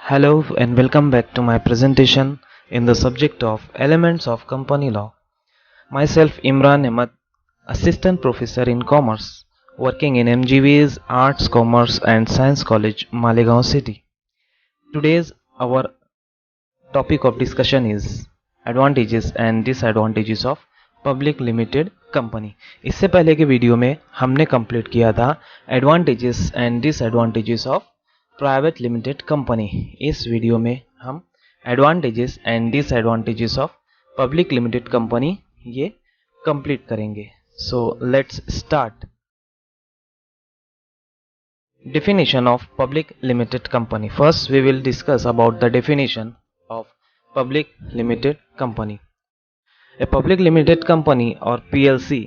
Hello and welcome back to my presentation in the subject of Elements of Company Law. Myself Imran Ahmed, Assistant Professor in Commerce, working in MGV's Arts, Commerce and Science College, Malegaon City. Today's our topic of discussion is Advantages and Disadvantages of Public Limited Company. इससे पहले के video में हमने complete किया था Advantages and Disadvantages of private limited company. इस video में हम advantages and disadvantages of public limited company ये कंप्लीट करेंगे। So let's start. Definition of public limited company. First we will discuss about the definition of public limited company. A public limited company or PLC,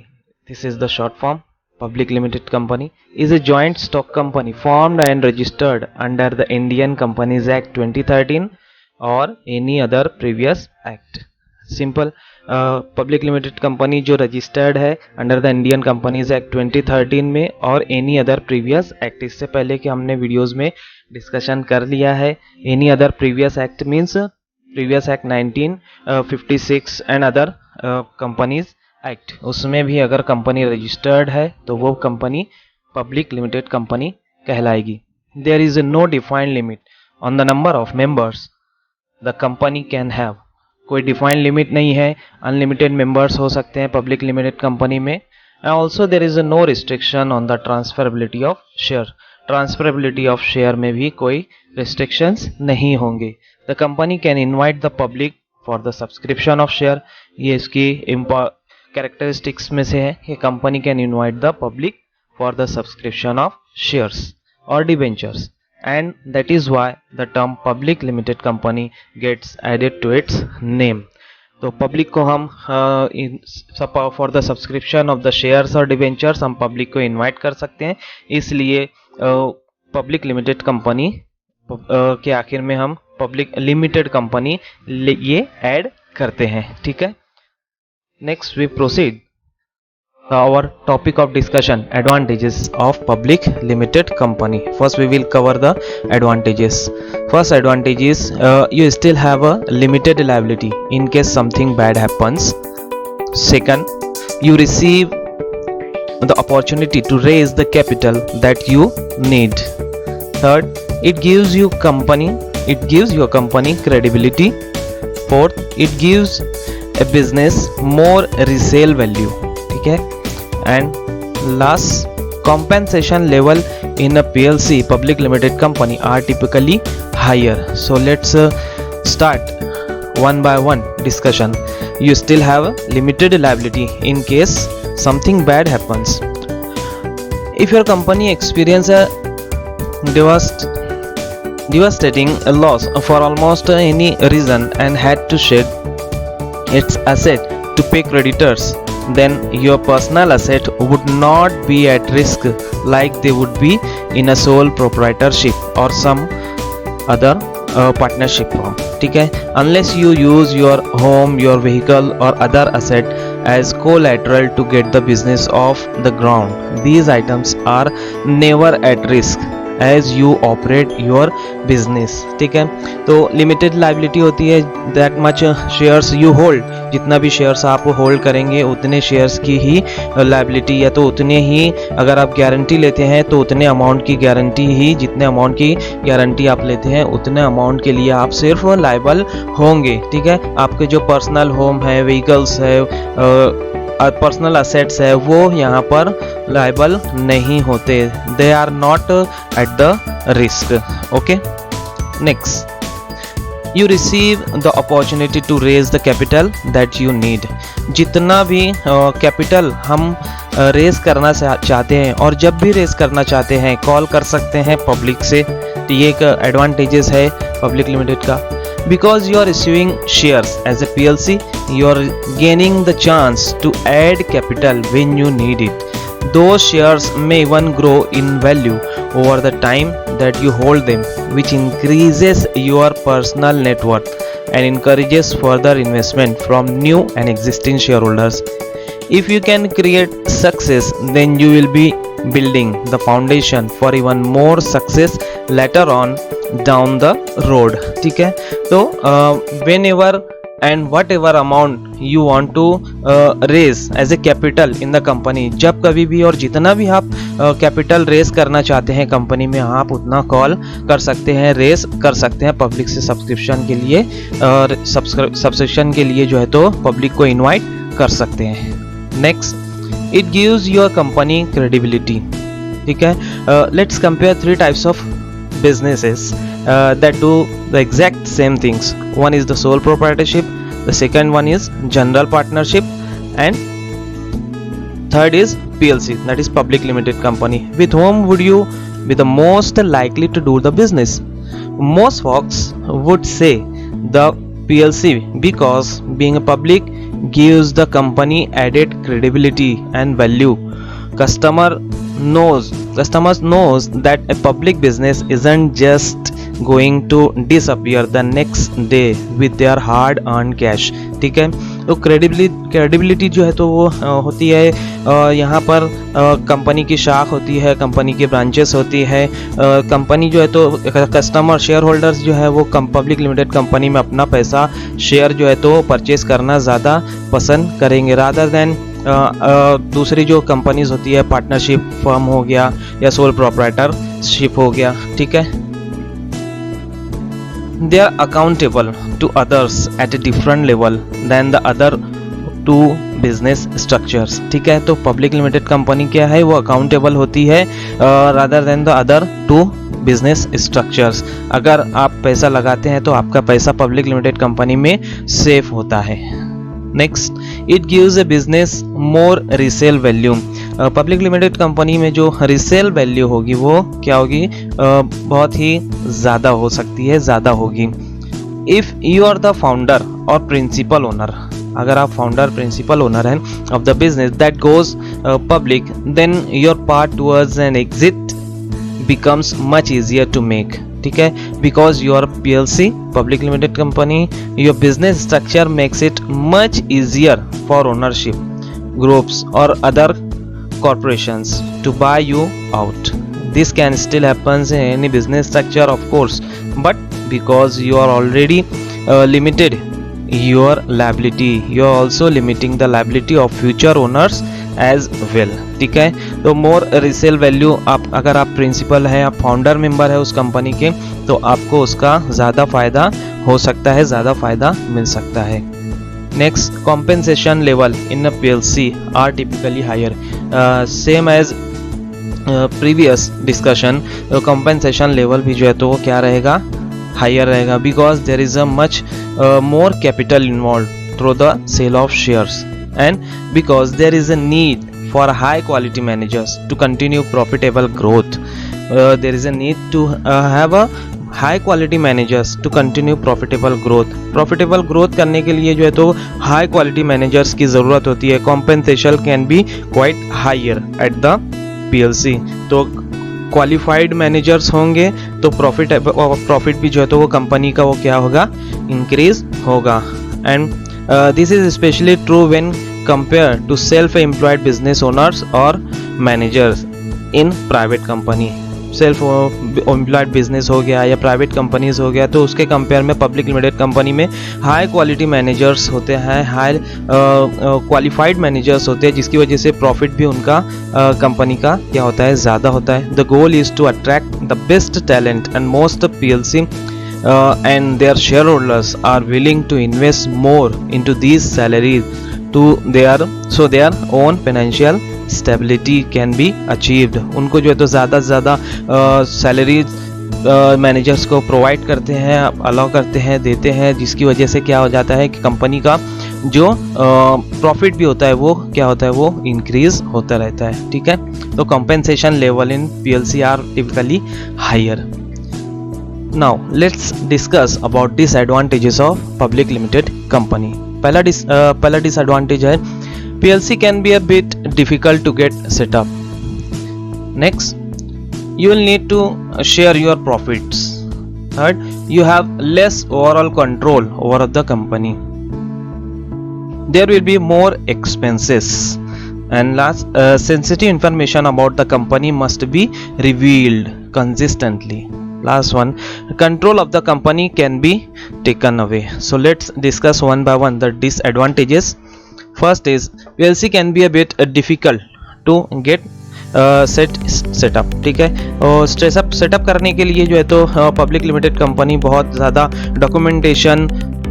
this is the short form. Public Limited Company is a joint stock company formed and registered under the Indian Companies Act 2013 or any other previous act. Simple. Public limited company जो registered है under the Indian companies act 2013 में और any other previous act. इससे पहले कि हमने videos में discussion कर लिया है। Any other previous act means previous act 1956 and other companies act, उसमें भी अगर कंपनी रजिस्टर्ड है तो वो कंपनी पब्लिक लिमिटेड कंपनी कहलाएगी। There is no defined limit on the number of members the company can have. कोई defined limit नहीं है, अनलिमिटेड मेंबर्स हो सकते हैं पब्लिक लिमिटेड कंपनी में। And also there is no restriction on the transferability of share. Transferability of share में भी कोई रिस्ट्रिक्शंस नहीं होंगे। The company can invite the public for the subscription of share. ये इसकी कैरेक्टरिस्टिक्स में से है कि company can invite the public for the subscription of shares और debentures, and that is why the term public limited company gets added to its name. तो public को हम for the subscription of the shares और debentures हम public को invite कर सकते हैं, इसलिए पब्लिक लिमिटेड कंपनी के आखिर में हम पब्लिक लिमिटेड कंपनी ये ऐड करते हैं। ठीक है, next we proceed our topic of discussion, advantages of public limited company. First we will cover the advantages. First advantage is you still have a limited liability in case something bad happens. Second, you receive the opportunity to raise the capital that you need. Third, it gives your company credibility. Fourth, it gives a business more resale value. ठीक है, and last, compensation level in a PLC public limited company are typically higher. So let's start one by one discussion. You still have a limited liability in case something bad happens. If your company experience a devastating loss for almost any reason and had to shed its asset to pay creditors, then your personal asset would not be at risk like they would be in a sole proprietorship or some other partnership firm. ठीक है, unless you use your home, your vehicle or other asset as collateral to get the business off the ground, these items are never at risk as you operate your business. ठीक है, तो limited liability होती है that much shares you hold. जितना भी shares आप hold करेंगे उतने शेयर्स की ही लाइबिलिटी, या तो उतने ही अगर आप गारंटी लेते हैं तो उतने अमाउंट की गारंटी ही, जितने अमाउंट की गारंटी आप लेते हैं उतने अमाउंट के लिए आप सिर्फ लाइबल होंगे। ठीक है, आपके जो पर्सनल होम है, व्हीकल्स है, पर्सनल असेट्स है, वो यहाँ पर लाइबल नहीं होते। They are not at the risk. Okay, next, you receive the opportunity to raise the capital that you need. जितना भी कैपिटल हम रेज करना चाहते हैं और जब भी रेज करना चाहते हैं कॉल कर सकते हैं पब्लिक से। तो ये एक एडवांटेजेस है पब्लिक लिमिटेड का। Because you are issuing shares as a PLC, you are gaining the chance to add capital when you need it. Those shares may even grow in value over the time that you hold them, which increases your personal net worth and encourages further investment from new and existing shareholders. If you can create success, then you will be building the foundation for even more success later on down the road. ठीक है, तो whenever and whatever amount you want to raise as a capital in the company, जब कभी भी और जितना भी आप कैपिटल रेज करना चाहते हैं कंपनी में, आप उतना कॉल कर सकते हैं, रेज कर सकते हैं पब्लिक से सब्सक्रिप्शन के लिए, और सब्सक्रिप्शन के लिए जो है तो पब्लिक को इनवाइट कर सकते हैं। Next, it gives your company credibility. ठीक है, let's compare 3 types of businesses that do the exact same things. One is the sole proprietorship, the second one is general partnership, and third is PLC, that is public limited company. With whom would you be the most likely to do the business? Most folks would say the PLC, because being a public gives the company added credibility and value. Customers knows that a public business isn't just going to disappear the next day with their hard earned cash. ठीक है, तो credibility जो है तो वो होती है, यहाँ पर कंपनी की शाख होती है, कंपनी की ब्रांचेस होती है, कंपनी जो है तो कस्टमर शेयर होल्डर्स जो है वो पब्लिक लिमिटेड कंपनी में अपना पैसा शेयर जो है तो परचेज करना ज़्यादा पसंद करेंगे, रादर देन दूसरी जो कंपनीज होती है, पार्टनरशिप फर्म हो गया या सोल प्रोप्राइटरशिप हो गया। ठीक है, they are accountable to others at a different level than the other 2 business structures. ठीक है, तो पब्लिक लिमिटेड कंपनी क्या है, वो अकाउंटेबल होती है rather than the other 2 business structures. अगर आप पैसा लगाते हैं तो आपका पैसा पब्लिक लिमिटेड कंपनी में सेफ होता है। Next, it gives A business more resale value. Public limited company में जो रीसेल वैल्यू होगी वो क्या होगी, बहुत ही ज़्यादा हो सकती है, ज़्यादा होगी। If you are the founder और प्रिंसिपल ओनर, अगर आप फाउंडर प्रिंसिपल ओनर हैं of the business that goes public, then your part towards an exit becomes much easier to make. ठीक है, because you are PLC, public limited company, your business structure makes it much easier for ownership groups or other corporations to buy you out. This can still happen in any business structure, of course, but because you are already limited your liability, you are also limiting the liability of future owners as well. ठीक है, तो मोर resale value, आप अगर आप principal है, आप founder member है उस कंपनी के, तो आपको उसका ज़्यादा फ़ायदा हो सकता है, ज़्यादा फ़ायदा मिल सकता है। Next, compensation level in a PLC are typically higher. Same as previous discussion, compensation level भी जो है तो वो क्या रहेगा, हायर रहेगा, because there is a much more capital involve through the sale of shares, and because there is a need for high quality managers to continue profitable growth. There is a need to have a high quality managers to continue profitable growth. Profitable growth करने के लिए जो है तो high quality managers की ज़रूरत होती है। Compensation can be quite higher at the PLC. तो क्वालिफाइड मैनेजर्स होंगे तो प्रॉफिट भी जो है तो वो कंपनी का वो क्या होगा, इंक्रीज होगा। And this is especially true when compared to self-employed business owners or managers in private company. Self employed business हो गया या प्राइवेट कंपनीज हो गया, तो उसके कंपेयर में पब्लिक लिमिटेड कंपनी में हाई क्वालिटी मैनेजर्स होते हैं, हाई क्वालिफाइड मैनेजर्स होते हैं, जिसकी वजह से प्रॉफिट भी उनका कंपनी का क्या होता है, ज़्यादा होता है। The goal is to attract the best talent and most PLC and their shareholders are willing to invest more into these salaries so their own financial stability can be achieved. उनको जो है तो ज़्यादा से ज़्यादा सैलरीज मैनेजर्स को provide करते हैं, अलाउ करते हैं, देते हैं, जिसकी वजह से क्या हो जाता है कि कंपनी का जो प्रॉफिट भी होता है वो क्या होता है, वो इंक्रीज होता रहता है। ठीक है, तो compensation level in PLC are typically higher. Now let's discuss about disadvantages of public limited company. पहला disadvantage है PLC can be a bit difficult to get set up. Next, you will need to share your profits. Third, you have less overall control over the company. There will be more expenses. And last, sensitive information about the company must be revealed consistently. last one, control of the company can be taken away. So let's discuss one by one the disadvantages. First is PLC can be a bit difficult to get setup, ठीक है। और setup करने के लिए जो है तो public limited company बहुत ज़्यादा डॉक्यूमेंटेशन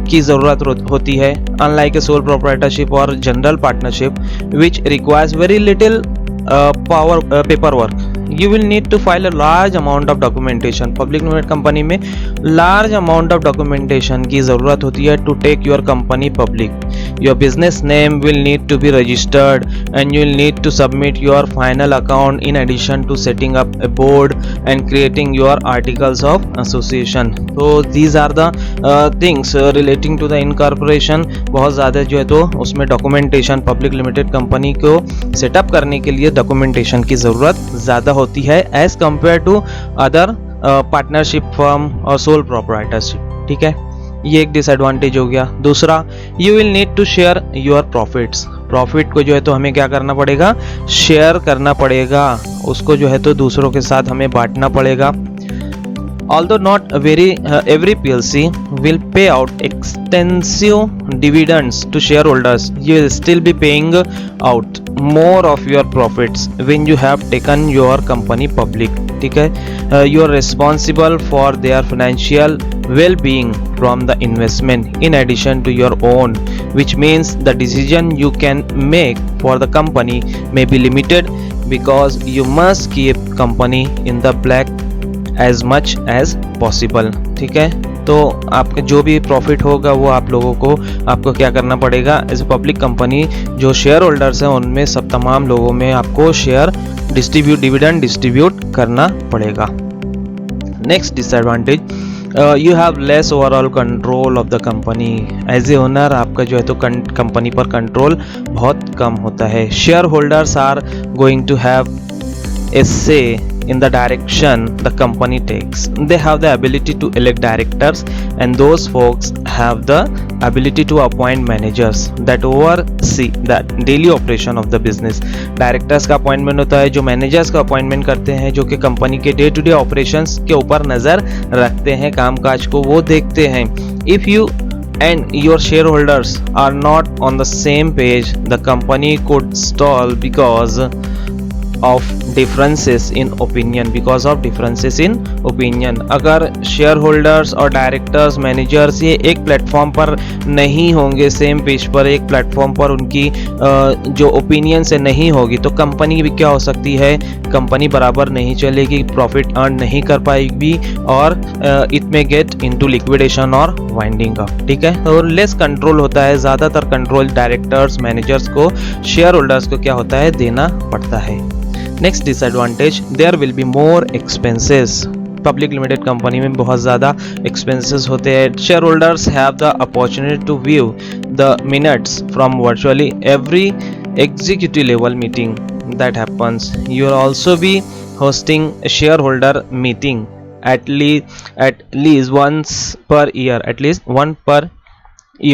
की ज़रूरत होती है, अनलाइक ए सोल प्रोप्राइटरशिप और general partnership which requires very little paper work. You will need to file a large amount of documentation. Public limited company में लार्ज अमाउंट ऑफ डॉक्यूमेंटेशन की ज़रूरत होती है to take your company public. Your business name will need to be registered and you will need to submit your final account in addition to setting up a board and creating your articles of association. तो these are the things relating to the incorporation. बहुत ज़्यादा जो है तो उसमें documentation, public limited company को setup करने के लिए डॉक्यूमेंटेशन की ज़रूरत ज़्यादा होती है as compare to other partnership firm और सोल प्रोप्राइटरशिप, ठीक है। ये एक डिसएडवांटेज हो गया. दूसरा, you will need to share your profits. Profit को जो है तो हमें क्या करना पड़ेगा, शेयर करना पड़ेगा, उसको जो है तो दूसरों के साथ हमें बांटना पड़ेगा. Although not every PLC will pay out extensive dividends to shareholders, you will still be paying out more of your profits when you have taken your company public. ठीक है, you are responsible for their financial well-being from the investment in addition to your own, which means the decision you can make for the company may be limited because you must keep company in the black as much as possible. ठीक है, तो आपका जो भी profit होगा वो आप लोगों को आपको क्या करना पड़ेगा, एज ए पब्लिक कंपनी जो शेयर होल्डर्स हैं उनमें सब तमाम लोगों में आपको शेयर डिविडेंड डिस्ट्रीब्यूट करना पड़ेगा. Next disadvantage, you have less overall control of the company. As a owner आपका जो है तो कंपनी पर कंट्रोल बहुत कम होता है. Share holders are going to have a say in the direction the company takes. They have the ability to elect directors and those folks have the ability to appoint managers that oversee the daily operation of the business. Directors का appointment होता है, जो managers का appointment करते हैं, जो कि company के day to day operations के ऊपर नज़र रखते हैं, कामकाज को वो देखते हैं. If you and your shareholders are not on the same page, the company could stall because of differences in opinion. अगर शेयर होल्डर्स और डायरेक्टर्स, मैनेजर्स ये एक प्लेटफॉर्म पर नहीं होंगे, सेम पेज पर, एक प्लेटफॉर्म पर उनकी जो ओपिनियन से नहीं होगी, तो कंपनी भी क्या हो सकती है, कंपनी बराबर नहीं चलेगी, प्रॉफिट अर्न नहीं कर पाएगी और it may get into liquidation और वाइंडिंग अप. ठीक है, और लेस कंट्रोल होता है, ज़्यादातर कंट्रोल डायरेक्टर्स, मैनेजर्स को, शेयर होल्डर्स को क्या होता है, देना पड़ता है. Next disadvantage, there will be more expenses. Public limited company में बहुत ज़्यादा एक्सपेंसेस होते हैं. Share holders have the opportunity to view the minutes from virtually every executive level meeting that happens. You are also be hosting share holder meeting at least once per year,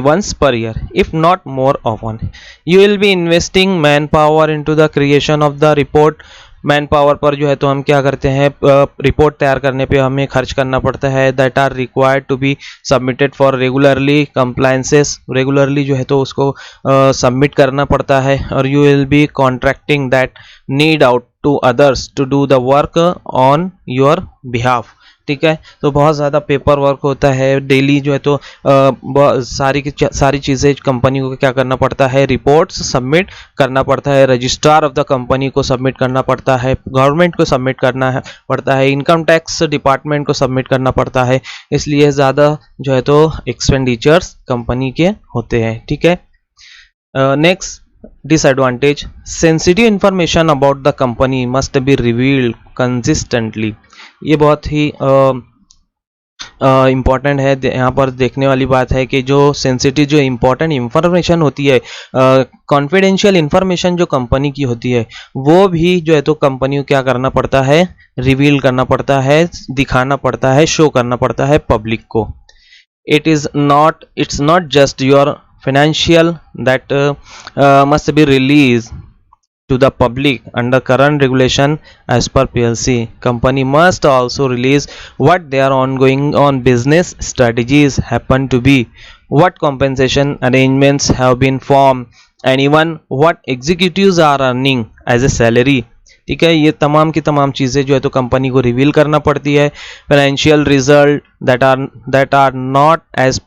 once per year, if not more often. You will be investing manpower into the creation of the report. Man power पर जो है तो हम क्या करते हैं, report तैयार करने पे हमें खर्च करना पड़ता है. That are required to be submitted for regularly compliances. Regularly जो है तो उसको सबमिट करना पड़ता है. और you will be contracting that need out to others to do the work on your behalf. ठीक है, तो बहुत ज़्यादा पेपर वर्क होता है डेली जो है तो सारी चीज़ें कंपनी को क्या करना पड़ता है, रिपोर्ट्स सबमिट करना पड़ता है, रजिस्ट्रार ऑफ द कंपनी को सबमिट करना पड़ता है, गवर्नमेंट को सबमिट करना पड़ता है, इनकम टैक्स डिपार्टमेंट को सबमिट करना पड़ता है. इसलिए ज़्यादा जो है तो एक्सपेंडिचर्स कंपनी के होते हैं. ठीक है, next disadvantage, sensitive information about the company must be revealed consistently. ये बहुत ही इम्पॉर्टेंट है. यहाँ पर देखने वाली बात है कि जो सेंसिटिव, जो इम्पॉर्टेंट इंफॉर्मेशन होती है, कॉन्फिडेंशियल इंफॉर्मेशन जो कंपनी की होती है, वो भी जो है तो कंपनी को क्या करना पड़ता है, रिवील करना पड़ता है, दिखाना पड़ता है, शो करना पड़ता है पब्लिक को. it's not just your financial that must be released to the public under current regulation as per PLC. Company must also release what their ongoing on business strategies happen to be, what compensation arrangements have been formed, and even what executives are earning as a salary. ठीक है, ये तमाम की तमाम चीज़ें जो है तो कंपनी को रिवील करना पड़ती है. Financial result that are not as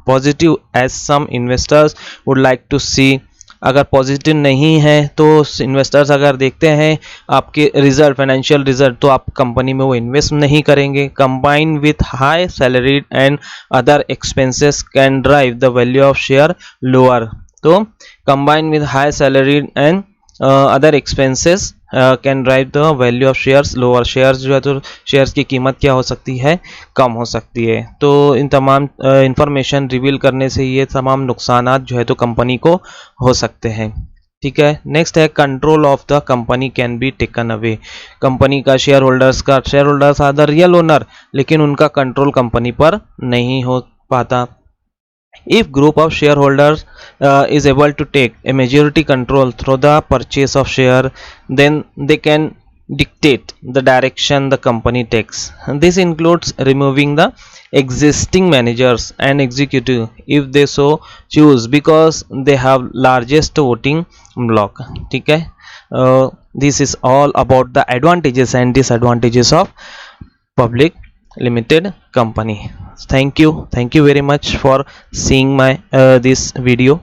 positive as some investors would like to see. अगर पॉजिटिव नहीं है तो इन्वेस्टर्स अगर देखते हैं आपके रिजल्ट, फाइनेंशियल रिजल्ट, तो आप कंपनी में वो इन्वेस्ट नहीं करेंगे. Combine with high salary and other expenses can drive the value of share lower. तो combine with high salary and other expenses can drive the value of shares lower. Shares जो है तो shares की कीमत क्या हो सकती है, कम हो सकती है. तो इन तमाम इंफॉर्मेशन रिवील करने से ये तमाम नुकसानात जो है तो कंपनी को हो सकते हैं. ठीक है, नेक्स्ट है control of the company can be taken away. Company का share holders are the real owner, लेकिन उनका कंट्रोल कंपनी पर नहीं हो पाता. If group of shareholders is able to take a majority control through the purchase of share, then they can dictate the direction the company takes. This includes removing the existing managers and executive if they so choose, because they have largest voting block. ठीक है, this is all about the advantages and disadvantages of public limited company. Thank you very much for seeing my this video.